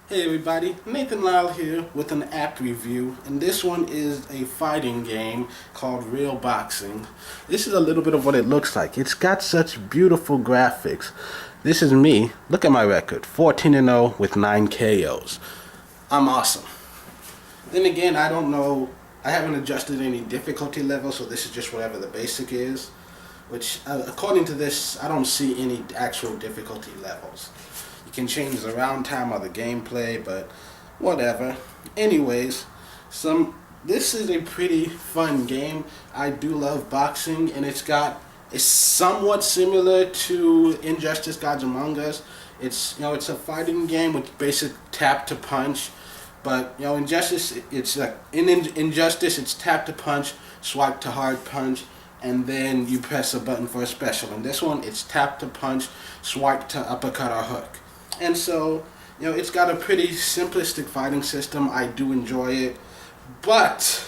Hey everybody, Nathan Lyle here with an app review, and this one is a fighting game called Real Boxing. This is a little bit of what it looks like. It's got such beautiful graphics. This is me. Look at my record, 14-0 with 9 KOs. I'm awesome. Then again, I don't know, I haven't adjusted any difficulty level, so this is just whatever the basic is, which according to this, I don't see any actual difficulty levels. You can change the round time or the gameplay, but whatever. Anyways, this is a pretty fun game. I do love boxing, and it's somewhat similar to Injustice: Gods Among Us. It's a fighting game with basic tap to punch, but Injustice Injustice it's tap to punch, swipe to hard punch, and then you press a button for a special. In this one, it's tap to punch, swipe to uppercut or hook. And so, it's got a pretty simplistic fighting system. I do enjoy it. But,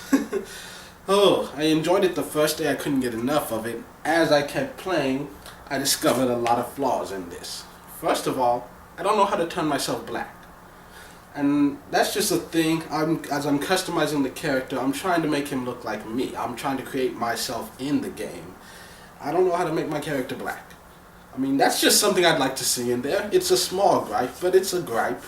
I enjoyed it the first day. I couldn't get enough of it. As I kept playing, I discovered a lot of flaws in this. First of all, I don't know how to turn myself black. And that's just a thing. As I'm customizing the character, I'm trying to make him look like me. I'm trying to create myself in the game. I don't know how to make my character black. I mean, that's just something I'd like to see in there. It's a small gripe, but it's a gripe.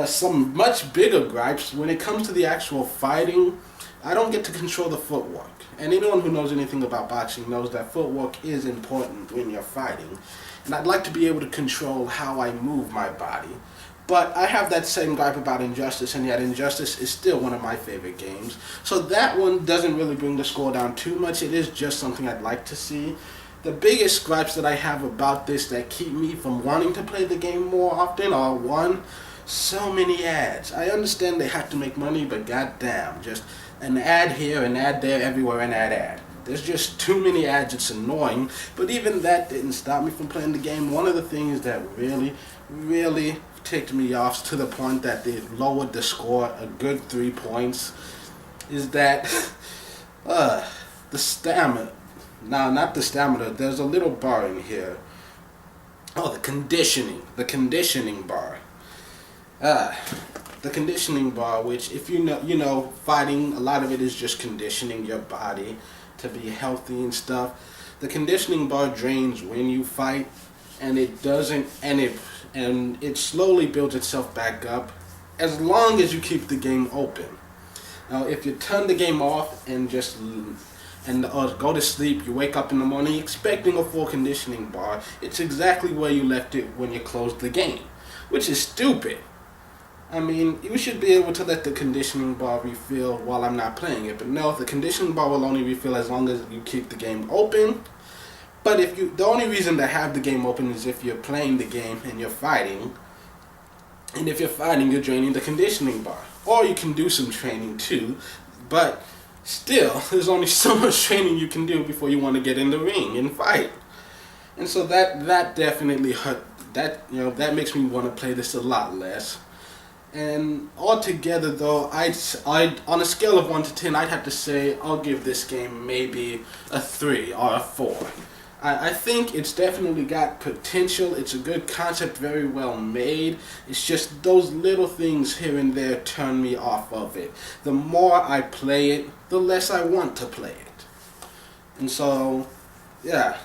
Some much bigger gripes, when it comes to the actual fighting, I don't get to control the footwork. And anyone who knows anything about boxing knows that footwork is important when you're fighting. And I'd like to be able to control how I move my body. But I have that same gripe about Injustice, and yet Injustice is still one of my favorite games. So that one doesn't really bring the score down too much. It is just something I'd like to see. The biggest gripes that I have about this that keep me from wanting to play the game more often are, one, so many ads. I understand they have to make money, but goddamn, just an ad here, an ad there, everywhere, an ad. There's just too many ads, it's annoying, but even that didn't stop me from playing the game. One of the things that really ticked me off to the point that they lowered the score a good 3 points is that the stamina. Now, not the stamina, there's a little bar in here. Oh, the conditioning bar. The conditioning bar, which if you know, fighting, a lot of it is just conditioning your body to be healthy and stuff. The conditioning bar drains when you fight, and it slowly builds itself back up as long as you keep the game open. Now, if you turn the game off and go to sleep, you wake up in the morning expecting a full conditioning bar, it's exactly where you left it when you closed the game, which is stupid. I mean, you should be able to let the conditioning bar refill while I'm not playing it, but no, the conditioning bar will only refill as long as you keep the game open. But the only reason to have the game open is if you're playing the game and you're fighting, and if you're fighting, you're draining the conditioning bar. Or you can do some training too, but still, there's only so much training you can do before you want to get in the ring and fight. And so that definitely hurt. That makes me want to play this a lot less. And altogether, though, I on a scale of 1 to 10, I'd have to say I'll give this game maybe a 3 or a 4. I think it's definitely got potential. It's a good concept, very well made. It's just those little things here and there turn me off of it. The more I play it, the less I want to play it. And so, yeah.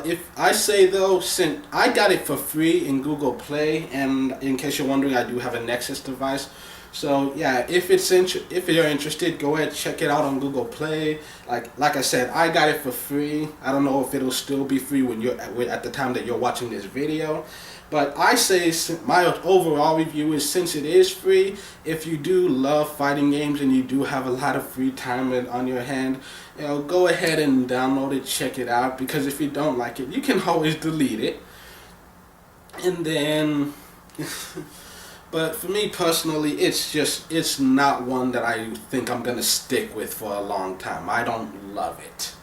If I say though, since I got it for free in Google Play, and in case you're wondering, I do have a Nexus device. So yeah, if you're interested, go ahead, check it out on Google Play. Like I said, I got it for free. I don't know if it'll still be free when you're at the time that you're watching this video. But I say my overall review is, since it is free, if you do love fighting games and you do have a lot of free time on your hand, go ahead and download it, check it out. Because if you don't like it, you can always delete it. And then. But for me personally, it's not one that I think I'm going to stick with for a long time. I don't love it.